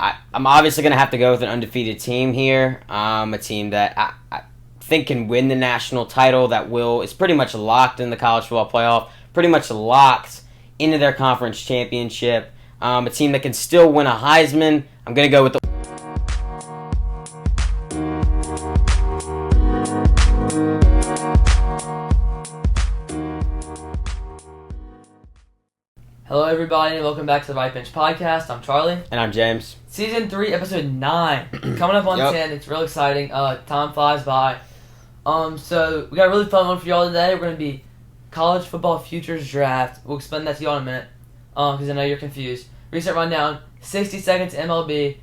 I'm obviously going to have to go with an undefeated team here. A team that I think can win the national title, that is pretty much locked in the college football playoff, pretty much locked into their conference championship. A team that can still win a Heisman. I'm going to go with the... Hello, everybody, and welcome back to the Right Bench Podcast. I'm Charlie. And I'm James. Season 3, Episode 9. Coming up on 10. It's real exciting. Time flies by. So, we got a really fun one for y'all today. We're going to be College Football Futures Draft. We'll explain that to y'all in a minute, because I know you're confused. Reset rundown, 60 Seconds of MLB,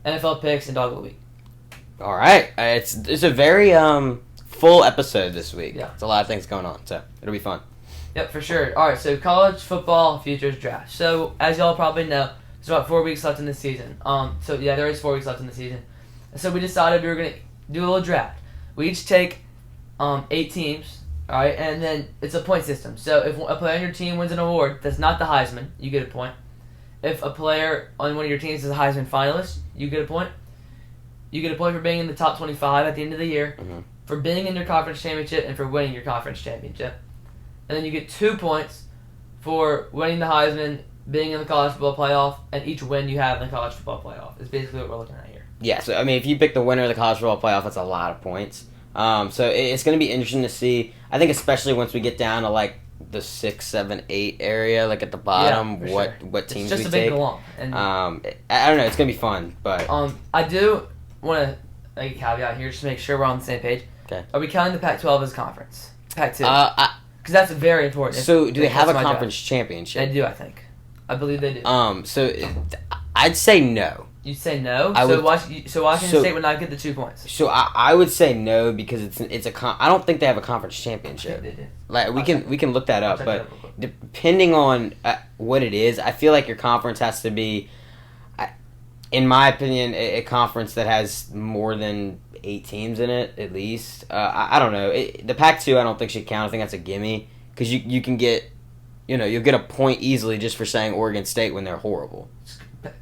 NFL picks, and Dog of the Week. All right. It's a very full episode this week. Yeah. It's a lot of things going on, so it'll be fun. Yep, for sure. All right, so College Football Futures Draft. So, as y'all probably know, there's about 4 weeks left in the season. There is 4 weeks left in the season. So, we decided we were going to do a little draft. We each take 8 teams, all right, and then it's a point system. So, if a player on your team wins an award that's not the Heisman, you get a point. If a player on one of your teams is a Heisman finalist, you get a point. You get a point for being in the top 25 at the end of the year, for being in your conference championship, and for winning your conference championship. And then you get 2 points for winning the Heisman, being in the college football playoff, and each win you have in the college football playoff. Is basically what we're looking at here. Yeah, so, I mean, if you pick the winner of the college football playoff, that's a lot of points. So it's going to be interesting to see. I think especially once we get down to, like, the 6, 7, 8 area, like, at the bottom, what teams we take. It's just a big long. And I don't know. It's going to be fun, but... I do want to make a caveat here just to make sure we're on the same page. Okay. Are we counting the Pac-12 as a conference? Pac-2? Because that's very important. So, do they have a conference championship? They do, I think. I believe they do. I'd say no. You'd say no? So Washington State would not get the 2 points? So, I would say no because I don't think they have a conference championship. I think they do. Like, we can look that up, but depending on what it is, I feel like your conference has to be, in my opinion, a conference that has more than 8 teams in it, at least. I don't know. The Pac-2 I don't think should count. I think that's a gimme. Because you can get, you'll get a point easily just for saying Oregon State when they're horrible.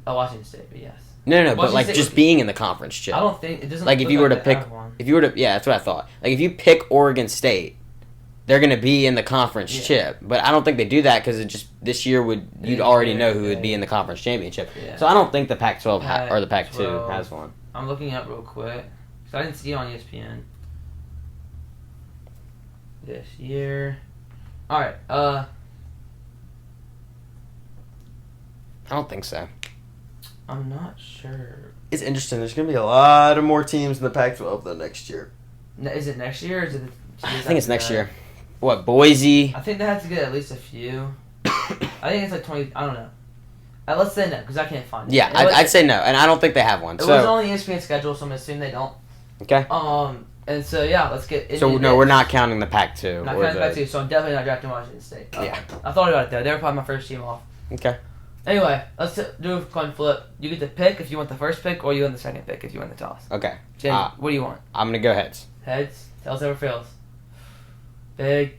Washington State, but yes. No, but like just being in the conference chip. I don't think, it doesn't like if you were to pick, yeah, that's what I thought. Like if you pick Oregon State, they're going to be in the conference chip. But I don't think they do that because it just, this year you'd already know who would be in the conference championship. Yeah. So I don't think the Pac-12 or the Pac-2 has one. I'm looking up real quick. So I didn't see it on ESPN this year. All right. I don't think so. I'm not sure. It's interesting. There's going to be a lot of more teams in the Pac-12 than next year. Is it next year? Or is it? I think it's next year. What, Boise? I think they have to get at least a few. I think it's like 20. I don't know. Let's say no because I can't find it. Yeah, I'd say no, and I don't think they have one. It was on the ESPN schedule, so I'm assuming they don't. Okay. And so yeah, let's get into So no, we're not counting the Pac-2. Not counting the Pac-2, so I'm definitely not drafting Washington State. Yeah. I thought about it though. They were probably my first team off. Okay. Anyway, let's do a coin flip. You get to pick if you want the first pick, or you want the second pick if you want the toss. Okay. James, what do you want? I'm gonna go heads. Heads. Tails never fails. Big.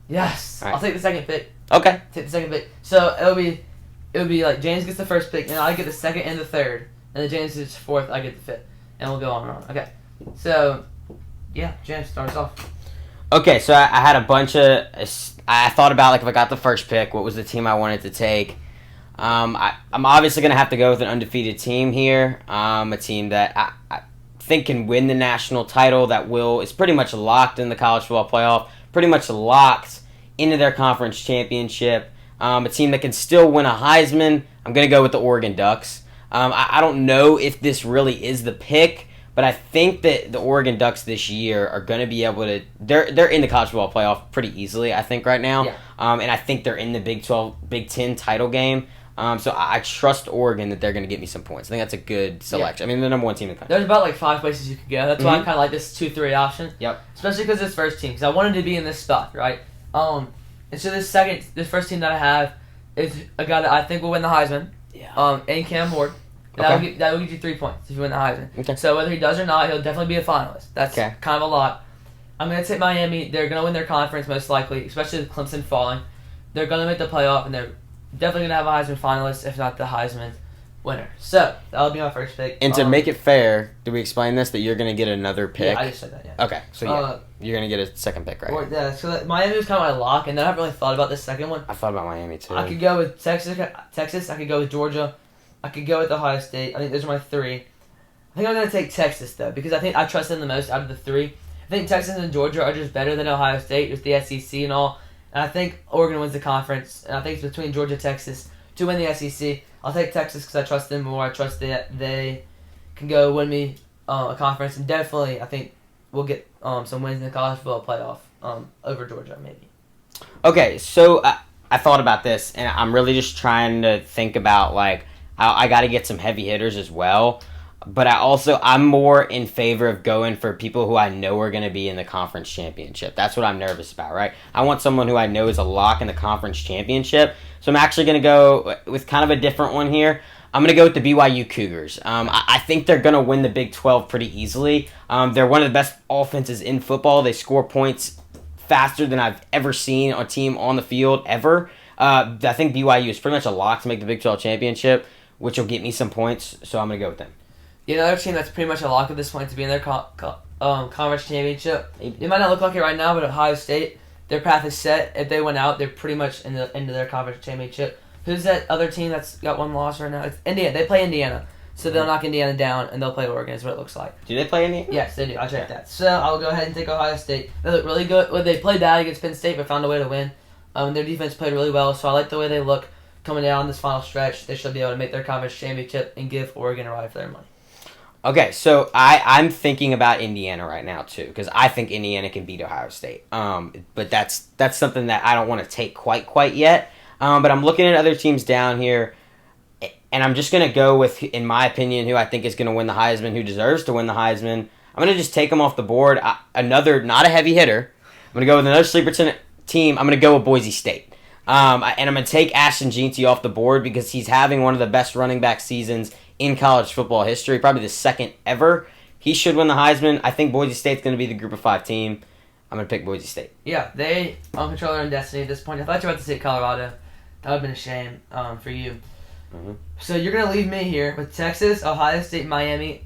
Yes. Right. I'll take the second pick. Okay. Take the second pick. So it'll be like James gets the first pick, and I get the second and the third, and then James gets fourth. I get the fifth, and we'll go on and on. Okay. So. Yeah, James, start us off. Okay, so I had a bunch of... I thought about, like, if I got the first pick, what was the team I wanted to take. I'm obviously going to have to go with an undefeated team here. A team that I think can win the national title, that is pretty much locked in the college football playoff, pretty much locked into their conference championship. A team that can still win a Heisman. I'm going to go with the Oregon Ducks. I don't know if this really is the pick, but I think that the Oregon Ducks this year are going to be able to... They're in the college football playoff pretty easily, I think, right now. Yeah. And I think they're in the Big Ten title game. So I trust Oregon that they're going to get me some points. I think that's a good selection. Yeah. I mean, the number 1 team in the country. There's about like 5 places you could go. That's why I kind of like this 2-3 option. Yep. Especially because this first team. Because I wanted to be in this spot, right? And so this first team that I have is a guy that I think will win the Heisman. Yeah. And Cam Ward. Okay. That will get you 3 points if you win the Heisman. Okay. So whether he does or not, he'll definitely be a finalist. That's kind of a lot. I'm going to take Miami. They're going to win their conference most likely, especially with Clemson falling. They're going to make the playoff, and they're definitely going to have a Heisman finalist, if not the Heisman. winner. So that'll be my first pick. And to make it fair, do we explain this, that you're going to get another pick? Yeah, I just said that, yeah. Okay, so you're going to get a second pick, right? Yeah, so Miami was kind of my lock, and then I haven't really thought about this second one. I thought about Miami, too. I could go with Texas, I could go with Georgia, I could go with Ohio State. I think those are my three. I think I'm going to take Texas, though, because I think I trust them the most out of the three. I think Texas and Georgia are just better than Ohio State with the SEC and all. And I think Oregon wins the conference, and I think it's between Georgia and Texas to win the SEC. I'll take Texas because I trust them more. I trust that they can go win me a conference, and definitely I think we'll get some wins in the college football playoff over Georgia, maybe. Okay, so I thought about this, and I'm really just trying to think about, like, I got to get some heavy hitters as well. But I'm more in favor of going for people who I know are going to be in the conference championship. That's what I'm nervous about, right? I want someone who I know is a lock in the conference championship. So I'm actually going to go with kind of a different one here. I'm going to go with the BYU Cougars. I think they're going to win the Big 12 pretty easily. They're one of the best offenses in football. They score points faster than I've ever seen a team on the field ever. I think BYU is pretty much a lock to make the Big 12 championship, which will get me some points. So I'm going to go with them. Another team that's pretty much a lock at this point to be in their conference championship. It might not look like it right now, but Ohio State, their path is set. If they went out, they're pretty much into their conference championship. Who's that other team that's got one loss right now? It's Indiana. They play Indiana. So they'll knock Indiana down, and they'll play Oregon is what it looks like. Do they play Indiana? Yes, they do. I'll check that. So I'll go ahead and take Ohio State. They look really good. Well, they played bad against Penn State, but found a way to win. Their defense played really well, so I like the way they look coming down this final stretch. They should be able to make their conference championship and give Oregon a ride for their money. Okay, so I'm thinking about Indiana right now too, because I think Indiana can beat Ohio State. But that's something that I don't want to take quite yet. But I'm looking at other teams down here, and I'm just gonna go with, in my opinion, who I think is gonna win the Heisman, who deserves to win the Heisman. I'm gonna just take them off the board. Another, not a heavy hitter. I'm gonna go with another sleeper team. I'm gonna go with Boise State. And I'm gonna take Ashton Jeanty off the board because he's having one of the best running back seasons in college football history, probably the second ever. He should win the Heisman. I think Boise State's going to be the Group of 5 team. I'm going to pick Boise State. Yeah, they control their own destiny at this point. I thought you were about to say Colorado. That would have been a shame for you. Mm-hmm. So you're going to leave me here with Texas, Ohio State, Miami,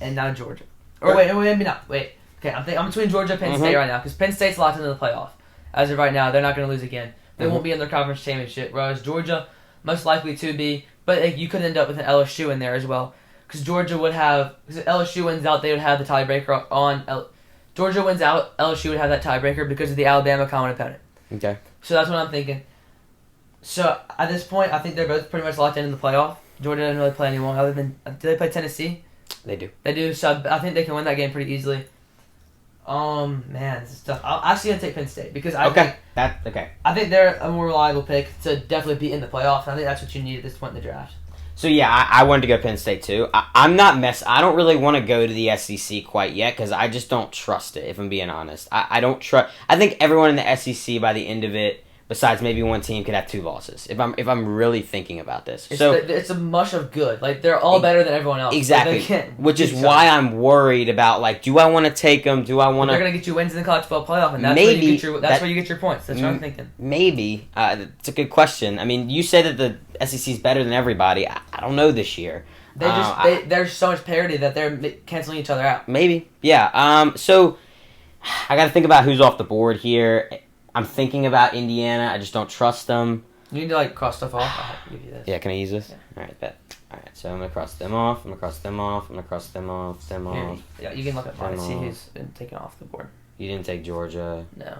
and now Georgia. Or wait, maybe not. Wait. Okay, I'm between Georgia and Penn State right now because Penn State's locked into the playoff. As of right now, they're not going to lose again. They won't be in their conference championship, whereas Georgia most likely to be. But you could end up with an LSU in there as well. Because Georgia would have... Because if LSU wins out, they would have the tiebreaker on... Georgia wins out, LSU would have that tiebreaker because of the Alabama common opponent. Okay. So that's what I'm thinking. So at this point, I think they're both pretty much locked in the playoff. Georgia doesn't really play anyone other than... Do they play Tennessee? They do. They do, so I think they can win that game pretty easily. Man, this is tough. I'm actually going to take Penn State because I think they're a more reliable pick to definitely be in the playoffs. I think that's what you need at this point in the draft. So yeah, I wanted to go Penn State too. I don't really want to go to the SEC quite yet because I just don't trust it, if I'm being honest. I don't trust... I think everyone in the SEC by the end of it, besides maybe one team, could have 2 losses. If I'm really thinking about this, it's a mush of good. Like they're all better than everyone else. Exactly, which is why I'm worried about, like, do I want to take them? Do I want to? They're gonna get you wins in the college football playoff, and that's where you get your points. That's what I'm thinking. Maybe it's a good question. I mean, you say that the SEC is better than everybody. I don't know this year. There's so much parity that they're canceling each other out. Maybe, yeah. So I got to think about who's off the board here. I'm thinking about Indiana. I just don't trust them. You need to, cross stuff off. I'll give you this. Yeah, can I use this? Yeah. All right, bet. All right, so I'm going to cross them off. I'm going to cross them off. I'm going to cross them off. Them off. Yeah, you can look at mine and see who's been taken off the board. You didn't take Georgia. No.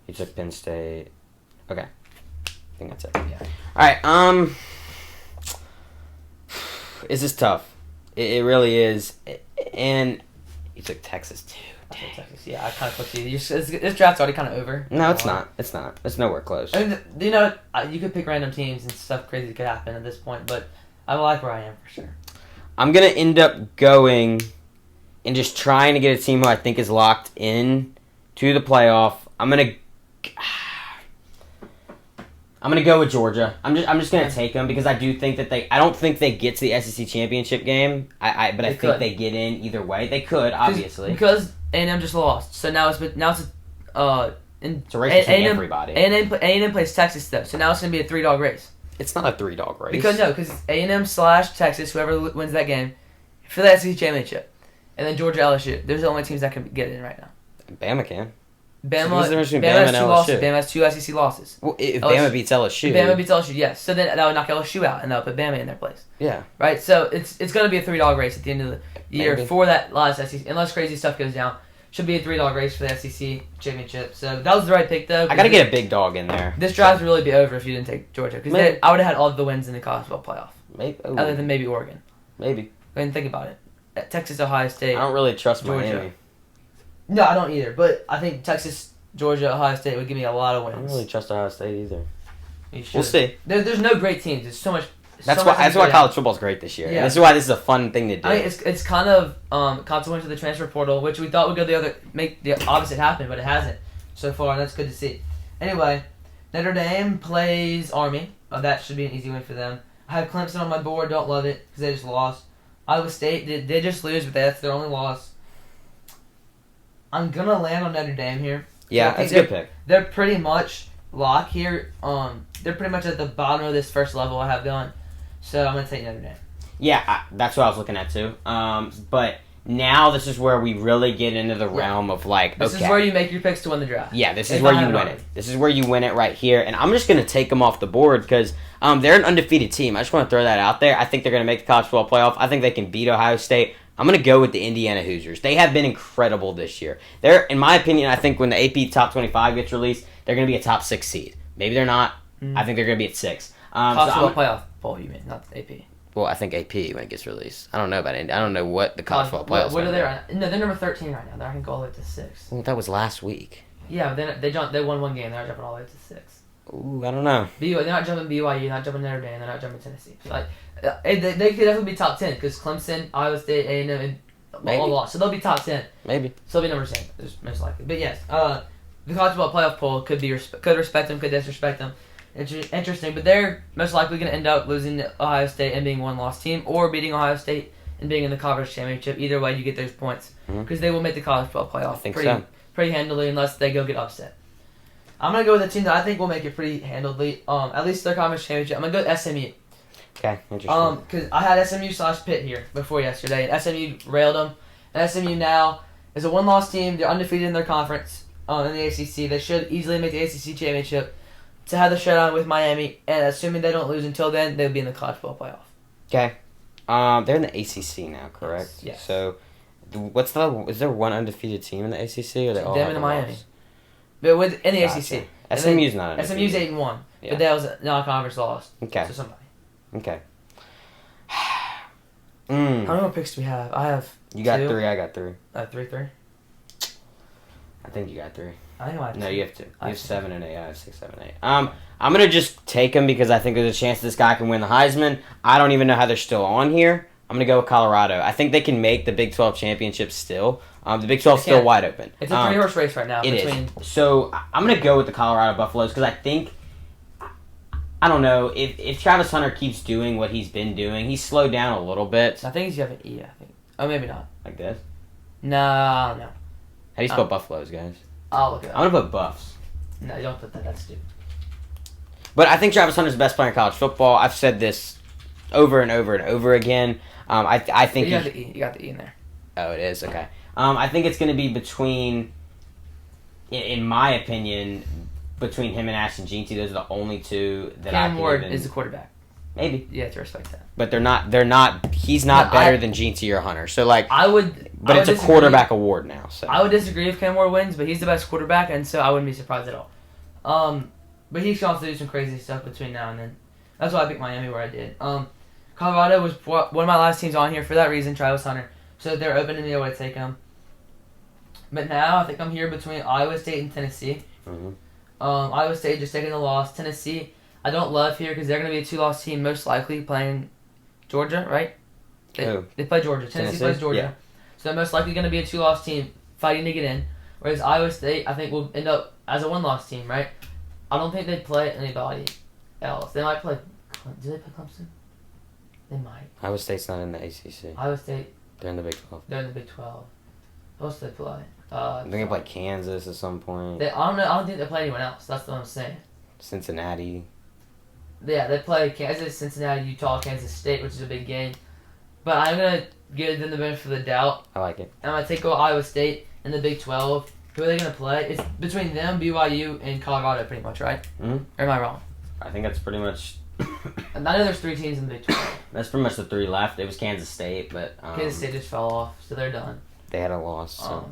You took Penn State. Okay. I think that's it. Yeah. All right, this is tough. It really is. And you took Texas, too. Texas. Yeah, I kind of put you. This draft's already kind of over. No, it's not. It's not. It's nowhere close. I mean, you could pick random teams and stuff crazy could happen at this point, but I like where I am for sure. I'm going to end up going and just trying to get a team who I think is locked in to the playoff. I'm going to go with Georgia. I'm just going to take them because I do think that I don't think they get to the SEC championship game. But I think they get in either way. They could, obviously. Because A&M just lost, so now it's a race between everybody. A&M plays Texas though, so now it's gonna be a 3-dog race. It's not a three-dog race. Because A&M / Texas, whoever wins that game, for the SEC championship, and then Georgia LSU. There's the only teams that can get in right now. Bama can. Bama, So what's the difference between Bama Bama has and two LSU? losses. Bama has 2 SEC losses. Well, if LSU Bama beats LSU. Bama beats LSU, yes. So then that would knock LSU out, and that would put Bama in their place. Yeah. Right? So it's going to be a three-dog race at the end of the year Maybe. for that last SEC. Unless crazy stuff goes down. Should be a three-dog race for the SEC championship. So that was the right pick, though. I got to get a big dog in there. This drive would really be over if you didn't take Georgia. Because I would have had all the wins in the college football playoff. Maybe. Other than maybe Oregon. Maybe. I mean, think about it. Texas, Ohio State. I don't really trust Georgia. Miami. No, I don't either. But I think Texas, Georgia, Ohio State would give me a lot of wins. I don't really trust Ohio State either. You should. We'll see. There's no great teams. There's so much. That's so why. much That's to why go college down. football's great this year. Yeah. And this is why this is a fun thing to do. I mean, it's kind of consequence of the transfer portal, which we thought would go make the opposite happen, but it hasn't so far, and that's good to see. Anyway, Notre Dame plays Army. That should be an easy win for them. I have Clemson on my board. Don't love it because they just lost. Iowa State they just lose, but that's their only loss. I'm gonna land on Notre Dame here. Yeah, that's a good pick. They're pretty much lock here. They're pretty much at the bottom of this first level I have going. So I'm gonna take Notre Dame. Yeah, that's what I was looking at too. But now this is where we really get into the realm of like, This is where you make your picks to win the draft. Yeah, this is where you win it. This is where you win it right here. And I'm just going to take them off the board because they're an undefeated team. I just want to throw that out there. I think they're going to make the college football playoff. I think they can beat Ohio State. I'm going to go with the Indiana Hoosiers. They have been incredible this year. They're, in my opinion, I think when the AP Top 25 gets released, they're going to be a top 6 seed. Maybe they're not. I think they're going to be at 6. College football playoff poll, you mean, not the AP. Well, I think AP when it gets released. I don't know about it. I don't know what the college football playoffs. What are they right now? No, they're number 13 right now. They're going to go all the way to 6. Well, that was last week. Yeah, but they won one game. They're jumping all the way to 6. Ooh, I don't know. They're not jumping BYU. They're not jumping Notre Dame. They're not jumping Tennessee. So, they could definitely be top 10 because Clemson, Iowa State, A&M, and all lost. So they'll be top 10. Maybe. So they'll be number 10, most likely. But yes, the college football playoff poll could respect them, could disrespect them. Interesting, but they're most likely going to end up losing to Ohio State and being one loss team, or beating Ohio State and being in the conference championship. Either way, you get those points because they will make the college football playoff. I think so. Pretty handily, unless they go get upset. I'm gonna go with a team that I think will make it pretty handily. At least their conference championship. I'm gonna go with SMU. Okay, interesting. Because I had SMU / Pitt here before yesterday, and SMU railed them. And SMU now is a one-loss team. They're undefeated in their conference in the ACC. They should easily make the ACC championship. To have the showdown with Miami, and assuming they don't lose until then, they'll be in the college football playoff. Okay. They're in the ACC now, correct? Yes. So, is there one undefeated team in the ACC, or they all Them have and a Miami. loss? But in the Gotcha. ACC. SMU's not undefeated. SMU's 8-1, Yeah. but that was a non-conference loss. Okay. To somebody. Okay. How many more picks do we have? I have You got 2. 3, I got 3. 3. I think you got 3. I think I have 2. No, you have 2. You I have have 7 and 8. I have 6, 7, 8. I'm going to just take him because I think there's a chance this guy can win the Heisman. I don't even know how they're still on here. I'm going to go with Colorado. I think they can make the Big 12 championship still. The Big 12 is still wide open. It's a 3-horse race right now. It is. So I'm going to go with the Colorado Buffaloes because I think, I don't know, if Travis Hunter keeps doing what he's been doing, he's slowed down a little bit. I think you have an E, I think. Oh, maybe not. Like this? No, I don't know. How do you spell Buffaloes, guys? I'll look it up. I'm going to put Buffs. No, don't put that. That's stupid. But I think Travis Hunter's the best player in college football. I've said this over and over and over again. I think you got the E. You got the E in there. Oh, it is? Okay. I think it's going to be between, in my opinion, between him and Ashton Jeanty. Those are the only two that I Cam can Ward even... is the quarterback. Maybe. You have to respect that. But they're not, he's not better than Jeanty or Hunter. So, like... But it's a quarterback award now, so... I would disagree if Cam Ward wins, but he's the best quarterback, and so I wouldn't be surprised at all. But he can also do some crazy stuff between now and then. That's why I picked Miami where I did. Colorado was one of my last teams on here for that reason, Travis Hunter. So they're open to me, I would take him. But now I think I'm here between Iowa State and Tennessee. Mm-hmm. Iowa State just taking the loss. Tennessee, I don't love here because they're going to be a 2-loss team, most likely playing Georgia, right? They play Georgia. Tennessee plays Georgia. Yeah. So they're most likely going to be a 2-loss team fighting to get in. Whereas Iowa State, I think, will end up as a 1-loss team, right? I don't think they play anybody else. They might play... Do they play Clemson? They might. Iowa State's not in the ACC. Iowa State... They're in the Big 12. They're in the Big 12. Who else do they play? I think they play Kansas at some point. I don't know. I don't think they play anyone else. That's what I'm saying. Cincinnati. Yeah, they play Kansas, Cincinnati, Utah, Kansas State, which is a big game. But I'm going to give them the benefit of the doubt. I like it. I'm going to take Iowa State in the Big 12. Who are they going to play? It's between them, BYU, and Colorado, pretty much, right? Mm-hmm. Or am I wrong? I think that's pretty much. I know there's 3 teams in the Big 12. That's pretty much the 3 left. It was Kansas State, but Kansas State just fell off, so they're done. They had a loss. So.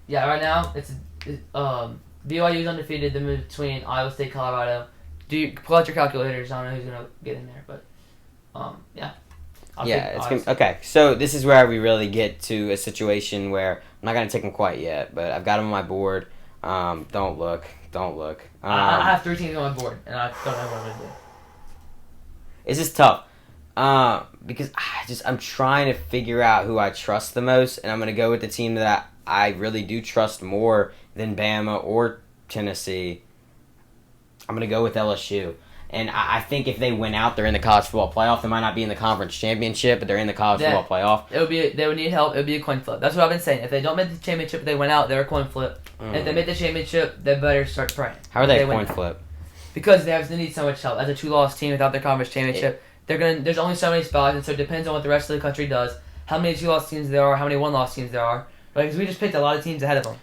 Yeah, right now it's BYU's undefeated. Then between Iowa State, Colorado. Pull out your calculators. I don't know who's gonna get in there, but yeah. Okay. So this is where we really get to a situation where I'm not gonna take them quite yet, but I've got them on my board. Don't look. I have 3 teams on my board, and I don't know what I'm gonna do. This is tough. Because I'm trying to figure out who I trust the most, and I'm gonna go with the team that I really do trust more than Bama or Tennessee. I'm gonna go with LSU. And I think if they win out, they're in the college football playoff. They might not be in the conference championship, but they're in the college football playoff. They would need help. It would be a coin flip. That's what I've been saying. If they don't make the championship, they win out. They're a coin flip. If they make the championship, they better start praying. How are they a coin flip? Because they need so much help. As a 2-loss team without their conference championship, there's only so many spots, and so it depends on what the rest of the country does. How many 2-loss teams there are, how many 1-loss teams there are. Because we just picked a lot of teams ahead of them.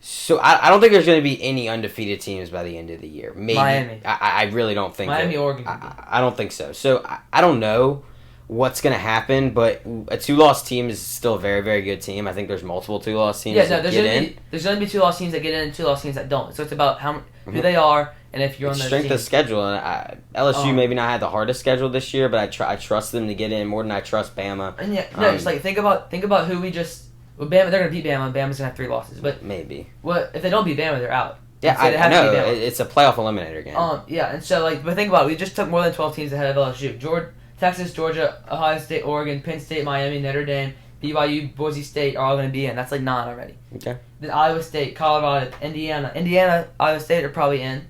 So I don't think there's going to be any undefeated teams by the end of the year. Maybe Miami. I really don't think Miami, Oregon. I don't think so. So I don't know what's going to happen, but a 2-loss team is still a very, very good team. I think there's multiple 2-loss teams that get in. There's going to be 2-loss teams that get in and 2-loss teams that don't. So it's about who they are and if you're on the strength of schedule. And LSU maybe not had the hardest schedule this year, but I trust them to get in more than I trust Bama. And just like think about who we just. Well, Bama, they're going to beat Bama, and Bama's going to have 3 losses. But maybe. Well, if they don't beat Bama, they're out. Yeah, so I know. It's a playoff eliminator game. Yeah, and so, but think about it. We just took more than 12 teams ahead of LSU. Texas, Georgia, Ohio State, Oregon, Penn State, Miami, Notre Dame, BYU, Boise State are all going to be in. That's like 9 already. Okay. Then Iowa State, Colorado, Indiana, Iowa State are probably in.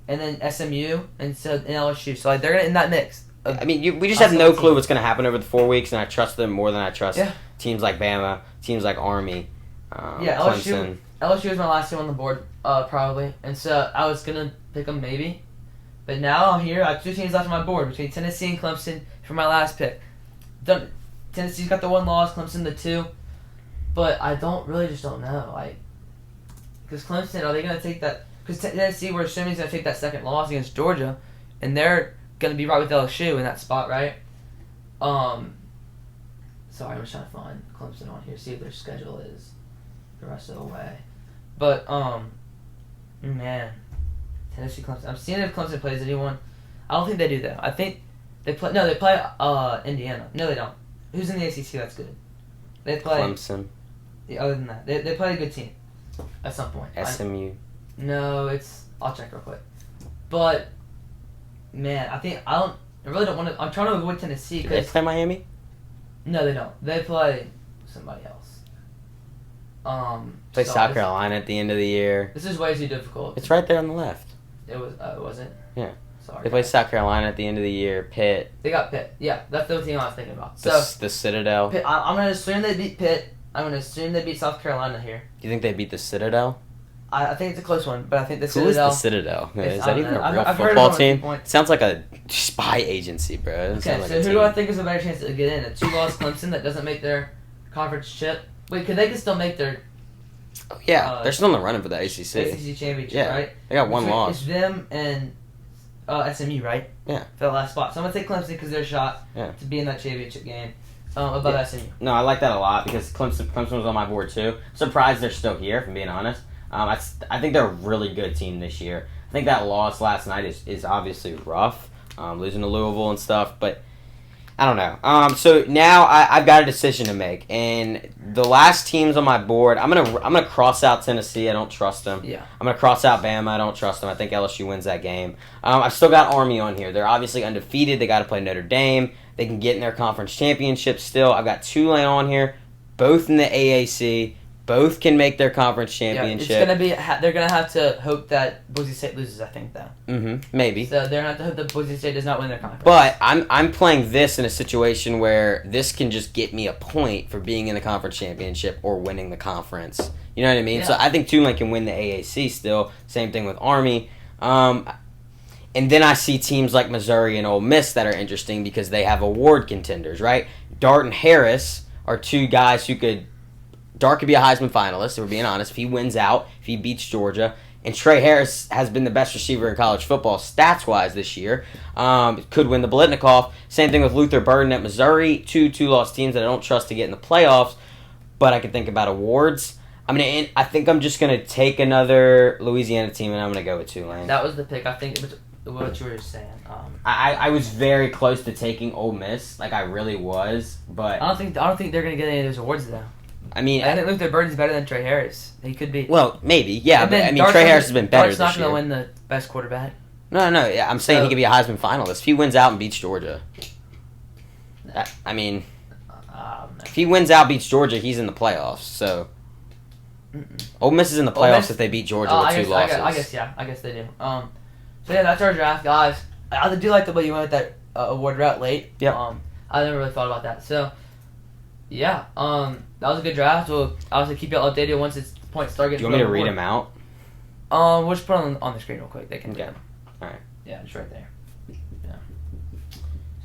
And then SMU and LSU. So, like, they're in that mix. We just have no clue what's going to happen over the 4 weeks, and I trust them more than I trust teams like Bama, teams like Army, Clemson. LSU was my last team on the board, probably. And so I was going to pick them maybe. But now here, I have 2 teams left on my board between Tennessee and Clemson for my last pick. Tennessee's got the 1 loss, Clemson the 2. But I just don't know. Because Clemson, are they going to take that? Because Tennessee, we're assuming, is going to take that 2nd loss against Georgia. And they're going to be right with LSU in that spot, right? Sorry, I'm just trying to find Clemson on here, see what their schedule is the rest of the way. But, man, Tennessee, Clemson. I'm seeing if Clemson plays anyone. I don't think they do, though. I think they play Indiana. No, they don't. Who's in the ACC that's good? They play Clemson. Yeah, other than that, they play a good team at some point. SMU. I'll check real quick. But, man, I really don't want to. I'm trying to avoid Tennessee. Do they play Miami? No, they don't. They play somebody else. Play South Carolina at the end of the year. This is way too difficult. It's right there on the left. It was it? Yeah. Sorry. They play South Carolina at the end of the year. Pitt. They got Pitt. Yeah, that's the team I was thinking about. The Citadel. Pitt, I'm going to assume they beat Pitt. I'm going to assume they beat South Carolina here. Do you think they beat the Citadel? I think it's a close one, but I think the Who Citadel... Who is the Citadel? Is that even a real I've football team? It sounds like a spy agency, bro. Okay, so who do I think is a better chance to get in? A 2-loss Clemson that doesn't make their conference chip? Wait, they can still make their... Oh, yeah, they're still in the running for the ACC. ACC championship, right? They got 1 loss. It's them and SMU, right? Yeah. For the last spot. So I'm going to take Clemson because they're shot to be in that championship game above SMU. No, I like that a lot because Clemson was on my board too. Surprised they're still here, if I'm being honest. I think they're a really good team this year. I think that loss last night is obviously rough, losing to Louisville and stuff, but I don't know. So now I've got a decision to make, and the last teams on my board, I'm gonna cross out Tennessee. I don't trust them. Yeah. I'm gonna cross out Bama. I don't trust them. I think LSU wins that game. I've still got Army on here. They're obviously undefeated. They got to play Notre Dame. They can get in their conference championship still. I've got Tulane on here, both in the AAC. Both can make their conference championship. Yeah, it's gonna be. They're gonna have to hope that Boise State loses. I think though. Maybe. So they're gonna have to hope that Boise State does not win their conference. But I'm playing this in a situation where this can just get me a point for being in the conference championship or winning the conference. You know what I mean? Yeah. So I think Tulane can win the AAC still. Same thing with Army. And then I see teams like Missouri and Ole Miss that are interesting because they have award contenders, right? Dart and Harris are two guys who could. Dart could be a Heisman finalist, if we're being honest, if he wins out, if he beats Georgia. And Trey Harris has been the best receiver in college football stats-wise this year. Could win the Blitnikoff. Same thing with Luther Burden at Missouri. Two lost teams that I don't trust to get in the playoffs. But I can think about awards. I think I'm just going to take another Louisiana team, and I'm going to go with Tulane. That was the pick. I think it was what you were saying. I was very close to taking Ole Miss. Like, I really was. But I don't think they're going to get any of those awards, though. I mean, I think Luther Burden's better than Trey Harris. He could be. Well, maybe, yeah. But Trey Harris has been better this year. Dart's not going to win the best quarterback. No. Yeah, I'm saying he could be a Heisman finalist if he wins out and beats Georgia. If he wins out, beats Georgia, he's in the playoffs. So, Ole Miss is in the playoffs if they beat Georgia with two losses. I guess they do. So yeah, that's our draft, guys. I do like the way you went with that award route late. Yeah. I never really thought about that. So, yeah. That was a good draft. We'll obviously keep you all updated once it's points start getting. Do you want me to read them out? We'll just put them on the screen real quick. They can. Okay. All right. Yeah, just right there. Yeah.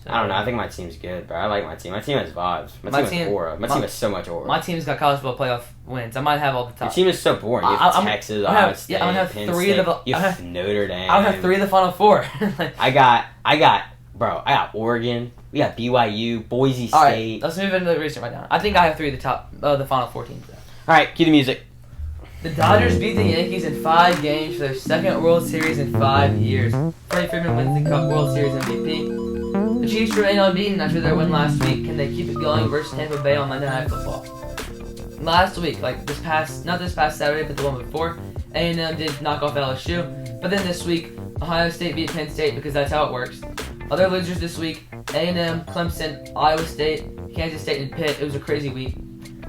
So, I don't know. I think my team's good, but I like my team. My team has vibes. My team has aura. My team has so much aura. My team's got college football playoff wins. I might have all the top. Your team is so boring. You have Texas, Ohio State, I'm gonna have Penn three State. of the. You have Notre Dame. I'll have 3 of the Final 4. I got Oregon. We got BYU, Boise State. All right, let's move into the research right now. I think I have 3 of the top, the Final 4 teams. Though. All right, cue the music. The Dodgers beat the Yankees in 5 games for their second World Series in 5 years. Freddie Freeman wins the Cup World Series MVP. The Chiefs remain unbeaten after their win last week. Can they keep it going versus Tampa Bay on Monday Night Football? Last week, not this past Saturday, but the one before, A&M did knock off LSU. But then this week, Ohio State beat Penn State because that's how it works. Other losers this week, A&M, Clemson, Iowa State, Kansas State, and Pitt. It was a crazy week.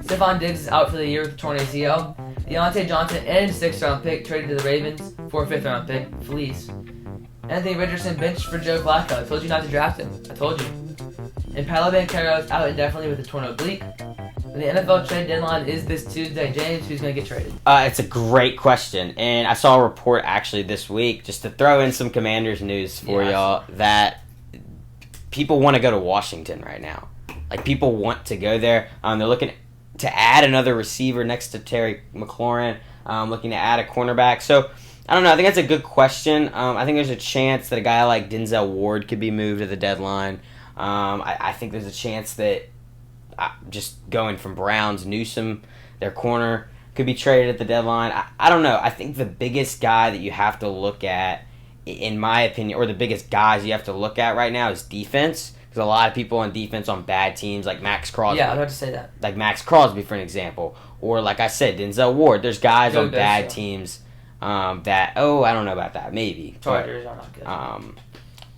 Stephon Diggs is out for the year with a torn ACL. Deontay Johnson and 6th-round pick traded to the Ravens for a 5th-round pick, Fleece. Anthony Richardson benched for Joe Flacco. I told you not to draft him. I told you. And Paolo Banchero is out indefinitely with a torn oblique. And the NFL trade deadline is this Tuesday. James, who's going to get traded? It's a great question. And I saw a report actually this week, just to throw in some Commanders news for y'all, that people want to go to Washington right now. Like, people want to go there. They're looking to add another receiver next to Terry McLaurin, looking to add a cornerback. So, I don't know. I think that's a good question. I think there's a chance that a guy like Denzel Ward could be moved to the deadline. I think there's a chance that just going from Browns, Newsome, their corner, could be traded at the deadline. I don't know. I think the biggest guy that you have to look at, in my opinion, or the biggest guys you have to look at right now is defense. Because a lot of people on defense on bad teams, like Max Crosby. Yeah, I was about to say that. Like Max Crosby, for an example. Or, like I said, Denzel Ward. There's guys on bad teams that, I don't know about that. Maybe. Chargers are not good.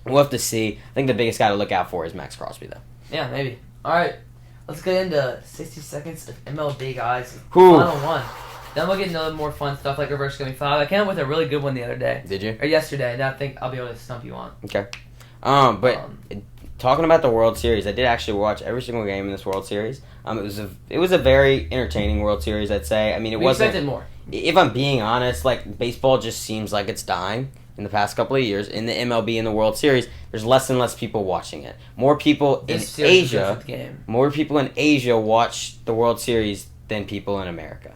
We'll have to see. I think the biggest guy to look out for is Max Crosby, though. Yeah, maybe. All right. Let's get into 60 seconds of MLB, guys. Whew. Final one. Then we'll get into more fun stuff like Reverse Scoring 5. I came up with a really good one the other day. Did you? Or yesterday, and I think I'll be able to stump you on. Okay. Talking about the World Series, I did actually watch every single game in this World Series. It was a very entertaining World Series, I'd say. I mean, it wasn't. We expected more. If I'm being honest, like, baseball just seems like it's dying in the past couple of years. In the MLB and the World Series, there's less and less people watching it. More people in Asia watch the World Series than people in America.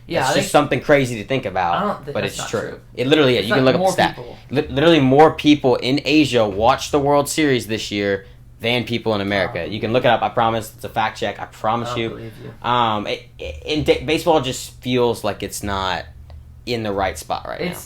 Yeah, it's just something crazy to think about, but it's true. It literally is. You can look up the stat. Literally, more people in Asia watch the World Series this year than people in America. You can look it up. I promise. It's a fact check. I promise you. Baseball just feels like it's not in the right spot right now.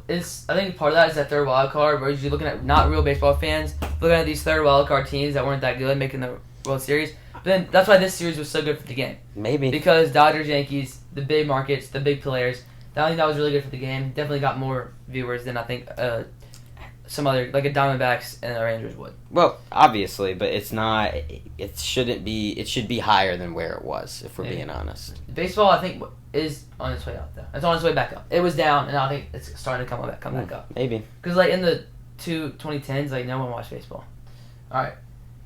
I think part of that is that third wild card, where you're looking at not real baseball fans looking at these third wild card teams that weren't that good making the World Series. But then that's why this series was so good for the game. Maybe because Dodgers, Yankees, the big markets, the big players. I think that was really good for the game. Definitely got more viewers than I think some other, like a Diamondbacks and the Rangers would. Well, obviously, but it's not. It shouldn't be. It should be higher than where it was, if we're being honest. Baseball, I think, is on its way up, though. It's on its way back up. It was down, and I think it's starting to come back up. Maybe. Because, like, in the 2010s, like, no one watched baseball. All right.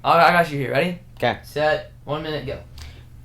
I got you here. Ready? Okay. Set. 1 minute, go.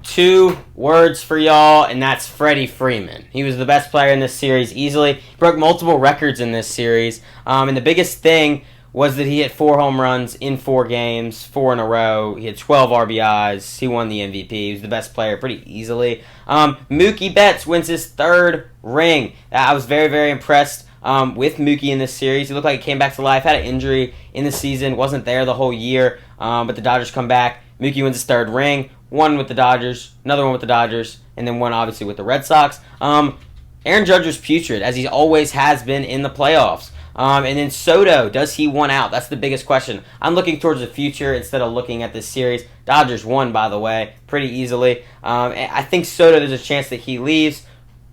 2 words for y'all, and that's Freddie Freeman. He was the best player in this series easily. He broke multiple records in this series. And the biggest thing was that he hit 4 home runs in 4 games, 4 in a row. He had 12 RBIs. He won the MVP. He was the best player pretty easily. Mookie Betts wins his 3rd ring. I was very, very impressed with Mookie in this series. He looked like he came back to life, had an injury in the season, wasn't there the whole year, but the Dodgers come back. Mookie wins his 3rd ring, one with the Dodgers, another one with the Dodgers, and then one obviously with the Red Sox. Aaron Judge was putrid, as he always has been in the playoffs. And then Soto, does he win out? That's the biggest question. I'm looking towards the future instead of looking at this series. Dodgers won, by the way, pretty easily. I think Soto, there's a chance that he leaves.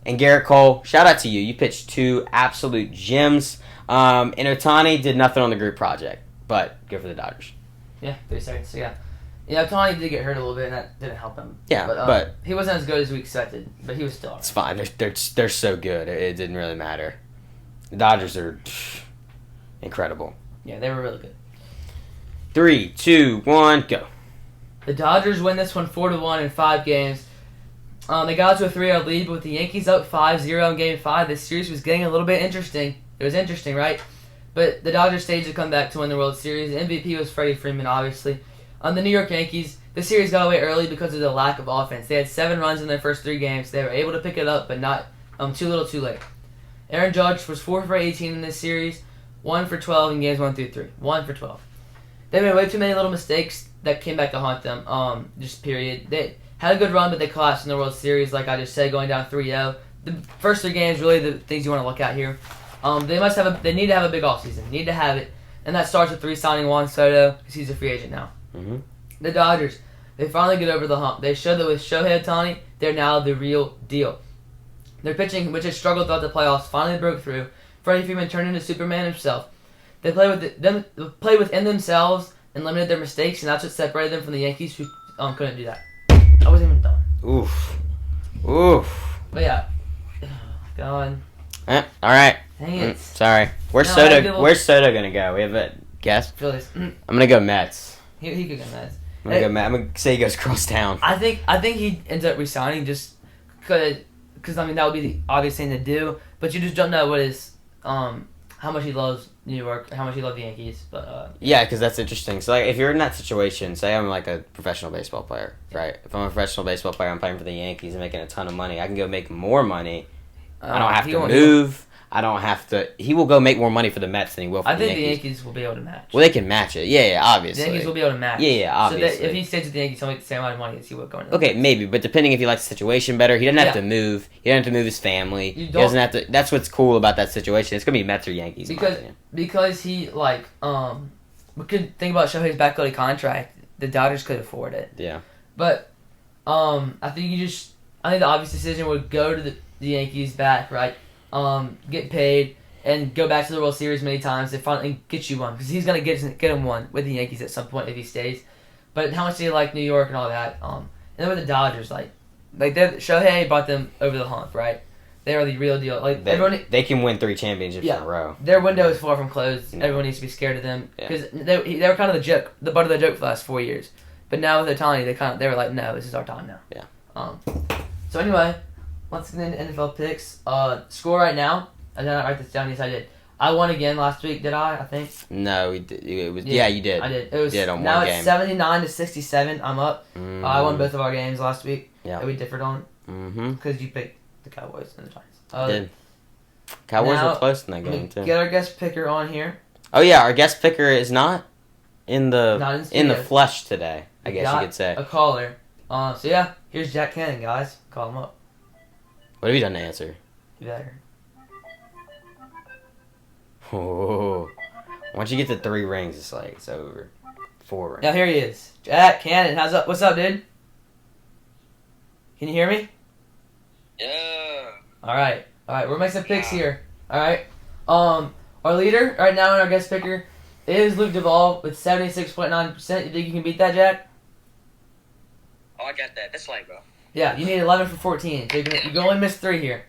And Garrett Cole, shout out to you. You pitched 2 absolute gems. And Ohtani did nothing on the group project, but good for the Dodgers. Yeah, 3 seconds. So yeah, Ohtani did get hurt a little bit, and that didn't help him. Yeah, but he wasn't as good as we expected, but he was still. It's fine. They're so good. It didn't really matter. The Dodgers are incredible. Yeah, they were really good. 3, 2, 1, go. The Dodgers win this one 4-1 in 5 games. They got to a 3-0 lead, but with the Yankees up 5-0 in Game 5, this series was getting a little bit interesting. It was interesting, right? But the Dodgers staged a comeback to win the World Series. The MVP was Freddie Freeman, obviously. On the New York Yankees, the series got away early because of the lack of offense. They had 7 runs in their first 3 games. They were able to pick it up, but not too little too late. Aaron Judge was 4 for 18 in this series, 1 for 12 in games 1 through 3. 1 for 12. They made way too many little mistakes that came back to haunt them, just period. They had a good run, but they collapsed in the World Series, like I just said, going down 3-0. The first 3 games, really the things you want to look at here. They need to have a big offseason. Need to have it. And that starts with re-signing Juan Soto, because he's a free agent now. Mm-hmm. The Dodgers, they finally get over the hump. They showed that with Shohei Ohtani, they're now the real deal. Their pitching, which has struggled throughout the playoffs, finally broke through. Freddie Freeman turned into Superman himself. They played within themselves and limited their mistakes, and that's what separated them from the Yankees, who couldn't do that. I wasn't even done. Oof. But yeah, go on. All right. Dang it. Sorry. Where's Soto gonna go? We have a guess. Phillies. I'm gonna go Mets. He could go Mets. I'm gonna say he goes cross town. I think he ends up resigning just because I mean that would be the obvious thing to do, but you just don't know what his how much he loves New York, how much he loves the Yankees. But yeah, because that's interesting. So like, if you're in that situation, say I'm like a professional baseball player, right? If I'm a professional baseball player, I'm playing for the Yankees and making a ton of money. I can go make more money. I don't have to move. I don't have to. He will go make more money for the Mets than he will for the Yankees. I think the Yankees will be able to match. Well, they can match it. Yeah, obviously. The Yankees will be able to match. Yeah, obviously. So if he stays with the Yankees, he'll make the same amount of money as he would going to the Okay, maybe, but depending if he likes the situation better, he doesn't have to move. He doesn't have to move his family. He doesn't have to. That's what's cool about that situation. It's gonna be Mets or Yankees. Because he we could think about Shohei's backloaded contract. The Dodgers could afford it. Yeah. But I think the obvious decision would go to the Yankees back, right? Get paid and go back to the World Series many times and finally get you one, because he's gonna get him one with the Yankees at some point if he stays. But how much do you like New York and all that? And then with the Dodgers, Shohei brought them over the hump, right? They are the real deal. They can win 3 championships in a row. Their window is far from closed. Yeah. Everyone needs to be scared of them because they were kind of the butt of the joke for the last 4 years. But now with Ohtani, they were like, no, this is our time now. Yeah. So anyway, let's get into NFL picks. Score right now. I did not write this down. Yes, I did. I won again last week. Did I? I think. No, we did. You did. I did. It was. You did on now one it's game. 79-67. I'm up. I won both of our games last week. Yeah. That we differed on. Mm-hmm. Because you picked the Cowboys and the Giants. Did. Cowboys were close in that game too. Get our guest picker on here. Oh yeah, our guest picker is not in the flesh today. I guess you could say. A caller. So yeah, here's Jack Cannon, guys. Call him up. What have you done to answer? You better. Oh, once you get to 3 rings, it's over. 4 rings. Now here he is, Jack Cannon. What's up, dude? Can you hear me? Yeah. All right. We're making some picks here. All right. Our leader right now and our guest picker is Luke Duvall with 76.9%. You think you can beat that, Jack? Oh, I got that. That's light, bro. Yeah, you need 11 for 14. So you can only miss 3 here.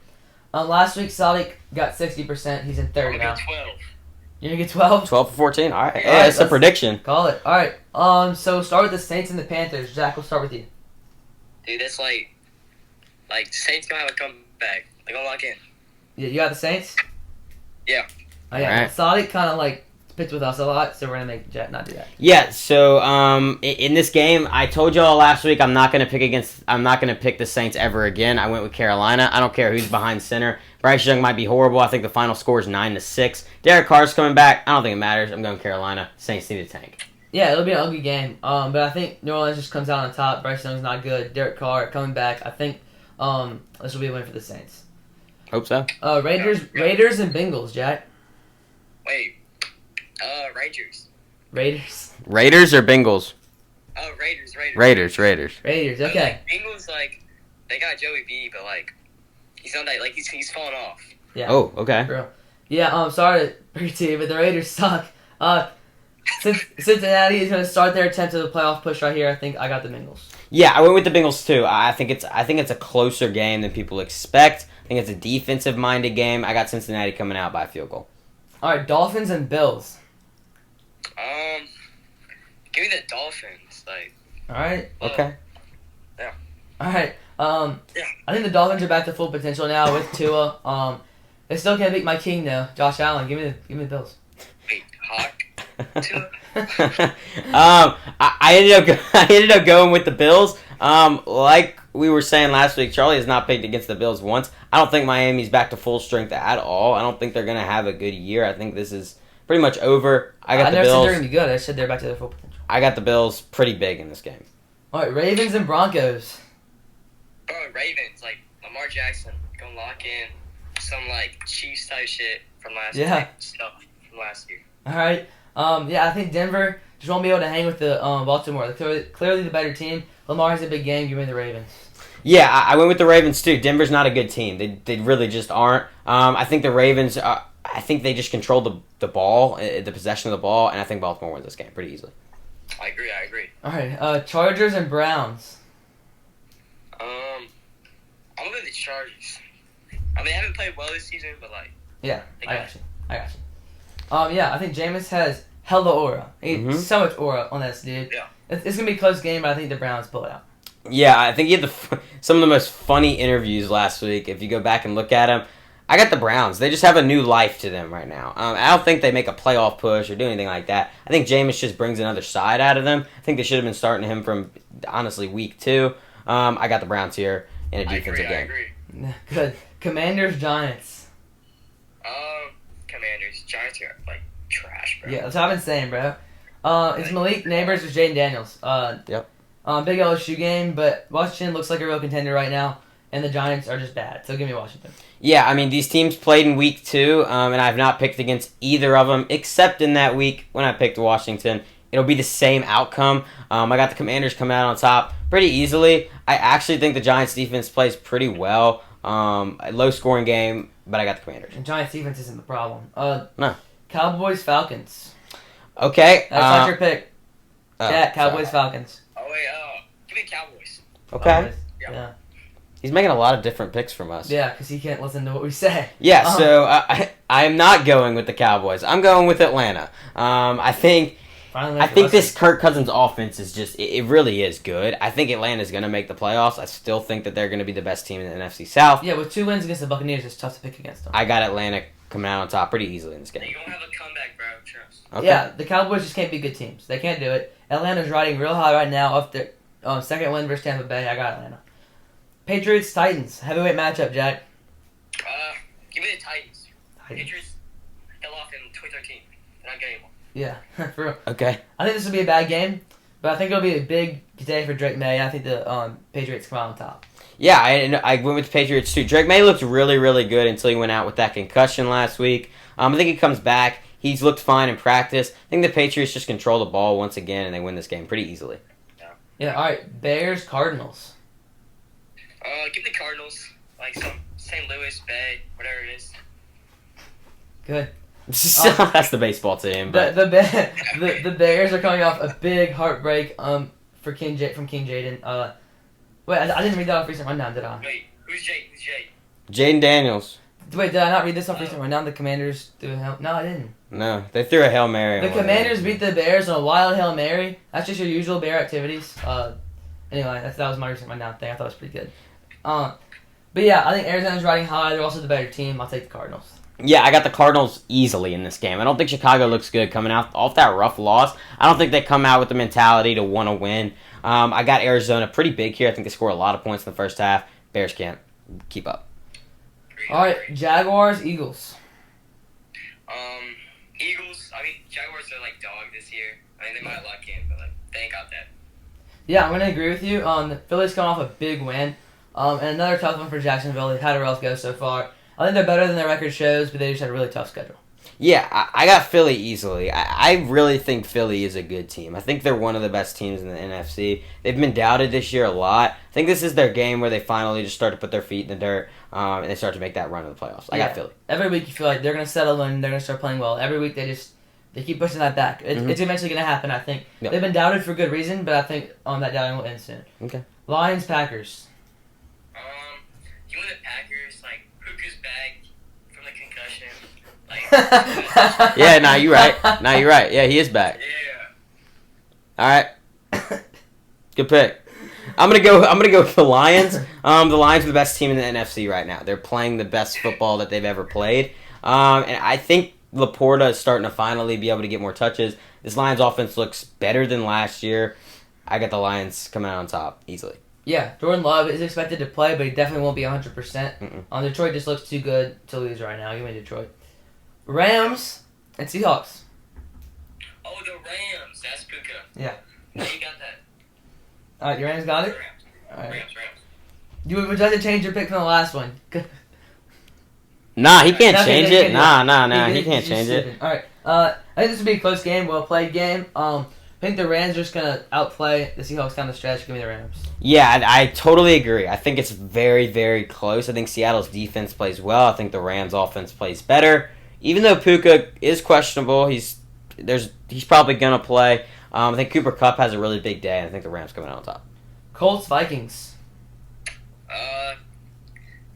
Last week, Sadiq got 60%. He's in third now. 12. You're going to get 12? 12 for 14? All right. Yeah, that's a prediction. Call it. All right. So start with the Saints and the Panthers. Jack, we'll start with you. Dude, that's like Saints gonna have a comeback. They're gonna lock in. Yeah, you got the Saints? Yeah. Oh, yeah. Alright. Sadiq kind of like picked with us a lot, so we're gonna make Jet not do that. Yeah, so in this game, I told y'all last week I'm not gonna pick the Saints ever again. I went with Carolina. I don't care who's behind center. Bryce Young might be horrible. I think the final score is 9-6. Derek Carr's coming back. I don't think it matters. I'm going Carolina. Saints need a tank. Yeah, it'll be an ugly game. But I think New Orleans just comes out on top. Bryce Young's not good. Derek Carr coming back. I think this will be a win for the Saints. Hope so. Raiders and Bengals, Jack. Wait. Rangers. Raiders or Bengals? Oh, Raiders. Raiders. Okay. Bengals, they got Joey B, but he's on that, he's falling off. Yeah. Oh, okay. Bro. Yeah. Sorry to break it to you, but the Raiders suck. Cincinnati is going to start their attempt to the playoff push right here. I think I got the Bengals. Yeah, I went with the Bengals too. I think it's a closer game than people expect. I think it's a defensive-minded game. I got Cincinnati coming out by a field goal. All right, Dolphins and Bills. Give me the Dolphins. All right. Okay. Yeah. All right. Yeah. I think the Dolphins are back to full potential now with Tua. They still can't beat my king though, Josh Allen. Give me the Bills. Wait, Hawk? I ended up going with the Bills. Like we were saying last week, Charlie has not picked against the Bills once. I don't think Miami's back to full strength at all. I don't think they're gonna have a good year. I think this is pretty much over. I got the never Bills. said they're gonna be good. I said they're back to their full potential. I got the Bills pretty big in this game. All right, Ravens and Broncos. Bro, Ravens, Lamar Jackson, gonna lock in some, Chiefs type shit from last year. Stuff from last year. All right. I think Denver just won't be able to hang with the Baltimore. They're clearly the better team. Lamar has a big game. Give me the Ravens. Yeah, I went with the Ravens too. Denver's not a good team. They really just aren't. I think the Ravens. I think they just control the ball, the possession of the ball, and I think Baltimore wins this game pretty easily. I agree. All right. Chargers and Browns. I'm gonna go with the Chargers. I mean, they haven't played well this season, but Yeah, I got you. I think Jameis has hella aura. So much aura on this dude. Yeah. It's gonna be a close game, but I think the Browns pull it out. Yeah, I think he had some of the most funny interviews last week. If you go back and look at him, I got the Browns. They just have a new life to them right now. I don't think they make a playoff push or do anything like that. I think Jameis just brings another side out of them. I think they should have been starting him from, honestly, week 2. I got the Browns here in a defensive game. I agree. Good. Commanders, Giants. Commanders. Giants are, trash, bro. Yeah, that's what I've been saying, bro. It's Malik Neighbors with Jaden Daniels. Yep. Big LSU game, but Washington looks like a real contender right now, and the Giants are just bad. So give me Washington. Yeah, I mean, these teams played in week 2, and I have not picked against either of them, except in that week when I picked Washington. It'll be the same outcome. I got the Commanders coming out on top pretty easily. I actually think the Giants' defense plays pretty well. A low-scoring game, but I got the Commanders. And Giants' defense isn't the problem. No. Cowboys, Falcons. Okay. That's not your pick. Yeah, Cowboys, Falcons. Oh, wait, give me Cowboys. Okay. Cowboys. Yeah. He's making a lot of different picks from us. Yeah, because he can't listen to what we say. Yeah, so I am not going with the Cowboys. I'm going with Atlanta. I think this Kirk Cousins offense is just, it really is good. I think Atlanta's going to make the playoffs. I still think that they're going to be the best team in the NFC South. Yeah, with 2 wins against the Buccaneers, it's tough to pick against them. I got Atlanta coming out on top pretty easily in this game. You're going to have a comeback, bro. Trust. Okay. Yeah, the Cowboys just can't be good teams. They can't do it. Atlanta's riding real high right now off their second win versus Tampa Bay. I got Atlanta. Patriots, Titans. Heavyweight matchup, Jack. Give me the Titans. Patriots fell off in 2013. They're not getting one. Yeah, for real. Okay. I think this will be a bad game, but I think it'll be a big day for Drake May. I think the Patriots come out on top. Yeah, I went with the Patriots too. Drake May looked really, really good until he went out with that concussion last week. I think he comes back. He's looked fine in practice. I think the Patriots just control the ball once again, and they win this game pretty easily. Yeah, all right. Bears, Cardinals. Give me the Cardinals. Some St. Louis, Bay, whatever it is. Good. That's the baseball team. But The Bears are coming off a big heartbreak from King Jaden. Wait, I didn't read that off recent rundown, did I? Wait, who's Jay? Jaden Daniels. Wait, did I not read this off recent rundown? The Commanders threw a Hail... No, I didn't. No, they threw a Hail Mary. The Commanders beat the Bears on a wild Hail Mary. That's just your usual Bear activities. And Anyway, that was my recent rundown thing. I thought it was pretty good. But yeah, I think Arizona's riding high. They're also the better team. I'll take the Cardinals. Yeah, I got the Cardinals easily in this game. I don't think Chicago looks good coming out off that rough loss. I don't think they come out with the mentality to want to win. I got Arizona pretty big here. I think they score a lot of points in the first half. Bears can't keep up. All right, Jaguars, Eagles. Eagles. I mean, Jaguars are like dog this year. I mean, they might luck in, but like they ain't got that. Yeah, I'm gonna agree with you. The Phillies coming off a big win, and another tough one for Jacksonville. They've had a rough go so far. I think they're better than their record shows, but they just had a really tough schedule. Yeah, I got Philly easily. I really think Philly is a good team. I think they're one of the best teams in the NFC. They've been doubted this year a lot. I think this is their game where they finally just start to put their feet in the dirt and they start to make that run to the playoffs. I got Philly. Every week you feel like they're going to settle and they're going to start playing well. Every week they keep pushing that back. It's eventually going to happen, I think. Yep. They've been doubted for good reason, but I think that doubting will end soon. Okay. Lions, Packers. You want the Packers, like, Puka's back from the concussion. Like, yeah, you're right. You're right. Yeah, he is back. Yeah. All right. Good pick. I'm gonna go with the Lions. The Lions are the best team in the NFC right now. They're playing the best football that they've ever played. And I think Laporta is starting to finally be able to get more touches. This Lions offense looks better than last year. I got the Lions coming out on top easily. Yeah, Jordan Love is expected to play, but he definitely won't be 100%. Detroit just looks too good to lose right now. Give me Detroit. Rams and Seahawks. Oh, the Rams. That's Puka. Yeah. You got that. All right, your Rams got it? Rams. All right. Rams. Would you like to change your pick from the last one? Nah, he can't Nothing change they it. can Nah, do. he can't change it. All right. I think this will be a close game, well-played game. I think the Rams are just going to outplay the Seahawks down the stretch. Give me the Rams. Yeah, I totally agree. I think it's very, very close. I think Seattle's defense plays well. I think the Rams' offense plays better. Even though Puka is questionable, he's probably going to play. I think Cooper Kupp has a really big day, and I think the Rams coming out on top. Colts, Vikings.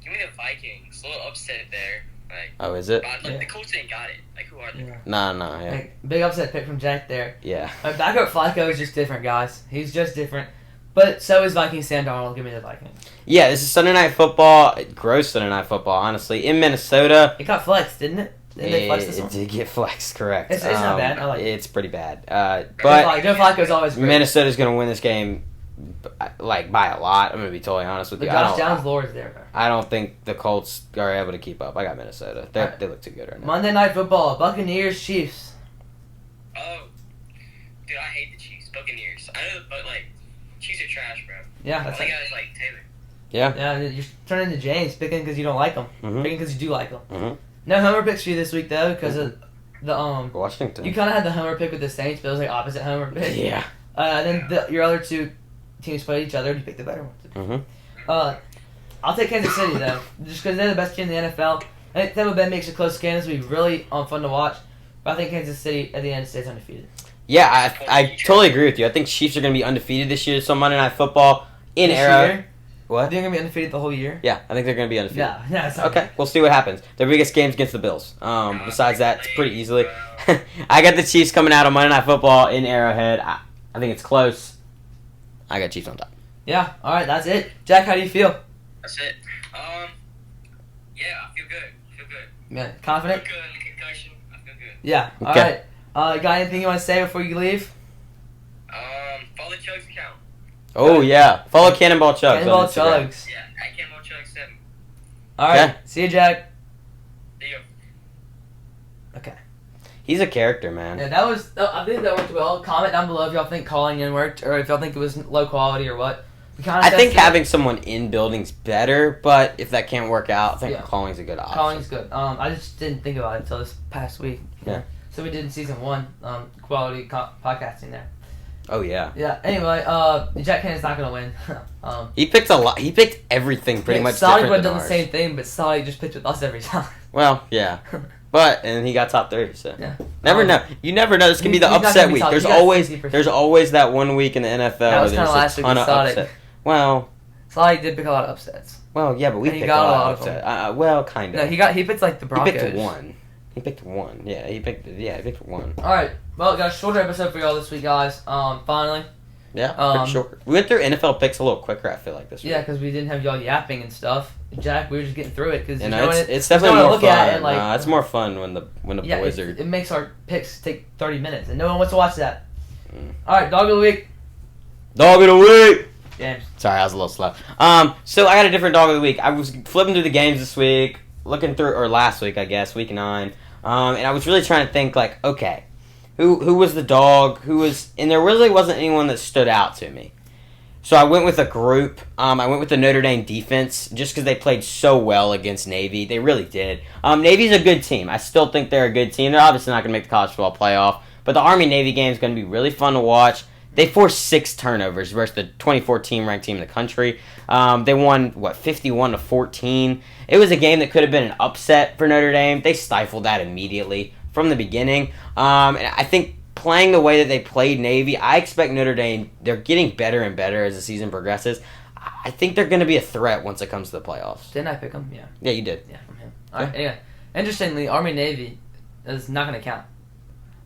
Give me the Vikings. A little upset there. Like, oh, is it? The Colts ain't got it. Like, who are they? Yeah. Nah, yeah. Like, big upset pick from Jack there. Yeah. Backup Flacco is just different, guys. He's just different. But so is Vikings Sam Darnold. Give me the Vikings. Yeah, this is Sunday Night Football. Gross Sunday Night Football, honestly. In Minnesota. It got flexed, didn't it? Didn't they flex this one? It did get flexed, correct. It's not bad. I like it. It's pretty bad. But Joe Flacco's always great. Minnesota's going to win this game like by a lot. I'm going to be totally honest with you. Josh Downs Lord's there. I don't think the Colts are able to keep up. I got Minnesota. They look too good right now. Monday Night Football. Buccaneers, Chiefs. Oh. Dude, I hate the Chiefs. Buccaneers. I know, but, like, Chiefs are trash, bro. Yeah, that's like. All they got is, like, Taylor. Yeah. Yeah, you're turning to James, picking because you don't like them. Mm-hmm. Picking because you do like them. Mm-hmm. No homer picks for you this week, though, because of the, Washington. You kind of had the homer pick with the Saints, but it was, like, opposite homer pick. Yeah. Then your other two teams played each other, and you picked the better one. Mm-hmm. I'll take Kansas City, though, just because they're the best team in the NFL. I think Tampa Bay makes a close game. This will be really fun to watch. But I think Kansas City, at the end, stays undefeated. Yeah, I totally agree with you. I think Chiefs are going to be undefeated this year. So Monday Night Football in Arrow. What? They're going to be undefeated the whole year? Yeah, I think they're going to be undefeated. Yeah, it's okay, we'll see what happens. Their biggest game's against the Bills. Besides that, it's pretty easily. I got the Chiefs coming out on Monday Night Football in Arrowhead. I think it's close. I got Chiefs on top. Yeah, all right, that's it. Jack, how do you feel? That's it. Yeah, I feel good. Yeah, confident? Good. Concussion. I feel good. Yeah, all right. Got anything you want to say before you leave? Follow Chugg's account. Oh, yeah. Follow Cannonball Chugs. Cannonball Chugs. Yeah, at Cannonball Chugs 7. All right. Okay. See you, Jack. See you. Okay. He's a character, man. Yeah, I think that worked well. Comment down below if y'all think calling in worked, or if y'all think it was low quality or what. I think having someone in building's better, but if that can't work out, I think calling's a good option. Calling's good. I just didn't think about it until this past week. Yeah. So we did in season 1, quality podcasting there. Oh yeah. Yeah. Anyway, Jack Cannon's not gonna win. He picked a lot. He picked everything pretty much. Sonic different would have than done the ours. same thing, but Sonic just picked with us every time. Well, yeah. And he got top 3, so yeah. Never know. You never know. This could be the he's not upset gonna be week. top- There's always that one week in the NFL That where was there's kinda last a week ton with of Sonic. upset. Well, Sonic did pick a lot of upsets. well, yeah, but we And he picked a got a lot lot of of them. upset. Well, kind of. No, he picked like the Broncos. He picked one. Yeah, he picked one. All right. Well, got a shorter episode for y'all this week, guys. Finally, Yeah, pretty short. We went through NFL picks a little quicker, I feel like, this week. Yeah, because we didn't have y'all yapping and stuff. Jack, we were just getting through it because it's definitely more fun. Like, it's more fun when the boys are. It makes our picks take 30 minutes, and no one wants to watch that. All right, dog of the week. Dog of the week. James. Sorry, I was a little slow. So I got a different dog of the week. I was flipping through the games this week, last week, I guess, week 9, and I was really trying to think, like, okay, who was the dog? And there really wasn't anyone that stood out to me. So I went with a group. I went with the Notre Dame defense just because they played so well against Navy. They really did. Navy's a good team. I still think they're a good team. They're obviously not going to make the college football playoff, but the Army-Navy game is going to be really fun to watch. They forced 6 turnovers versus the 2014 ranked team in the country. They won, 51-14. It was a game that could have been an upset for Notre Dame. They stifled that immediately from the beginning. And I think playing the way that they played Navy, I expect Notre Dame, they're getting better and better as the season progresses. I think they're going to be a threat once it comes to the playoffs. Didn't I pick them? Yeah. Yeah, you did. Yeah, from him. All right, anyway. Interestingly, Army-Navy is not going to count.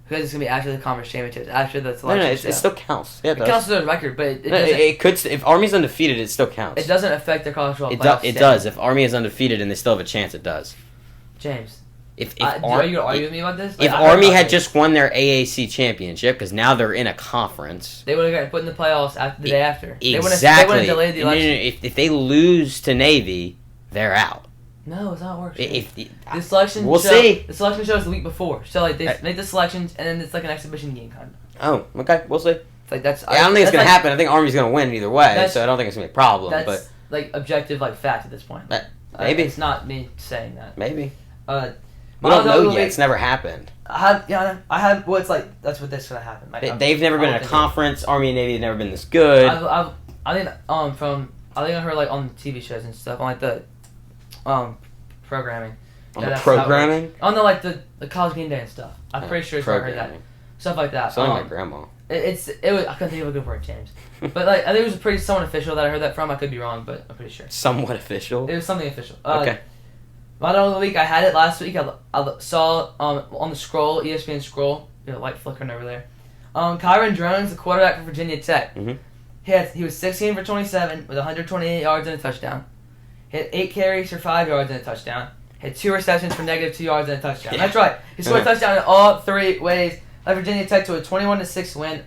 Because it's going to be after the conference championships, after the selection. No, it still counts. Yeah, it counts as a record, but it could. If Army's undefeated, it still counts. It doesn't affect their college football playoff It does. If Army is undefeated and they still have a chance, it does. James. Are you argue with me about this? If Army had just won their AAC championship, because now they're in a conference, they would have got put in the playoffs the day after. Exactly. They would have delayed the election. If they lose to Navy, they're out. No, it's not working. The selection we'll see. The selection show is the week before, so like they make the selections and then it's like an exhibition game kind of. Oh, okay, we'll see. It's like that's. I don't think it's gonna happen. I think Army's gonna win either way, so I don't think it's gonna be a problem. That's but like objective, like fact at this point. Maybe it's not me saying that. Maybe. We don't know yet. It's never happened. I had. Well, it's like that's what this gonna happen. Like, they've never been in a conference. Army and Navy have never been this good. I think I heard like on TV shows and stuff on like the programming. On the programming? On the college game day and stuff. I'm pretty sure I heard that. Stuff like that. Sound like my grandma. I couldn't think of a good word, James. But like I think it was pretty somewhat official that I heard that from. I could be wrong, but I'm pretty sure. Somewhat official? It was something official. Okay. My dog of the week, I had it last week. I saw on the scroll, ESPN scroll, light flickering over there. Kyron Drones, the quarterback for Virginia Tech. Mm-hmm. He was 16 for 27 with 128 yards and a touchdown. He had 8 carries for 5 yards and a touchdown. He had 2 receptions for -2 yards and a touchdown. Yeah. That's right. He scored a touchdown in all 3 ways. Led Virginia Tech to a 21-6 win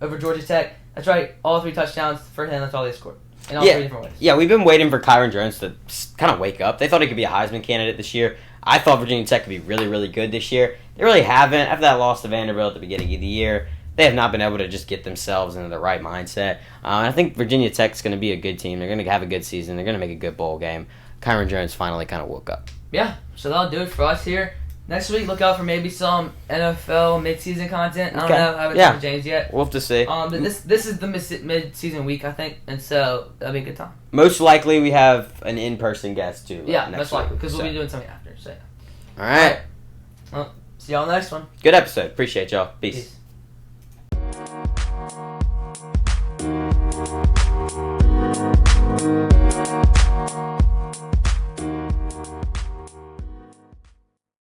over Georgia Tech. That's right. All 3 touchdowns for him. That's all they scored. In all 3 different ways. Yeah, we've been waiting for Kyron Drones to kind of wake up. They thought he could be a Heisman candidate this year. I thought Virginia Tech could be really, really good this year. They really haven't. After that loss to Vanderbilt at the beginning of the year, they have not been able to just get themselves into the right mindset. I think Virginia Tech's going to be a good team. They're going to have a good season. They're going to make a good bowl game. Kyron Drones finally kind of woke up. Yeah, so that'll do it for us here. Next week, look out for maybe some NFL mid-season content. I don't know. I haven't talked to James yet. We'll have to see. But this is the mid-season week, I think, and so that'll be a good time. Most likely, we have an in-person guest too. Yeah, most likely, because we'll be doing something after. So. All right. Well, see y'all next one. Good episode. Appreciate y'all. Peace.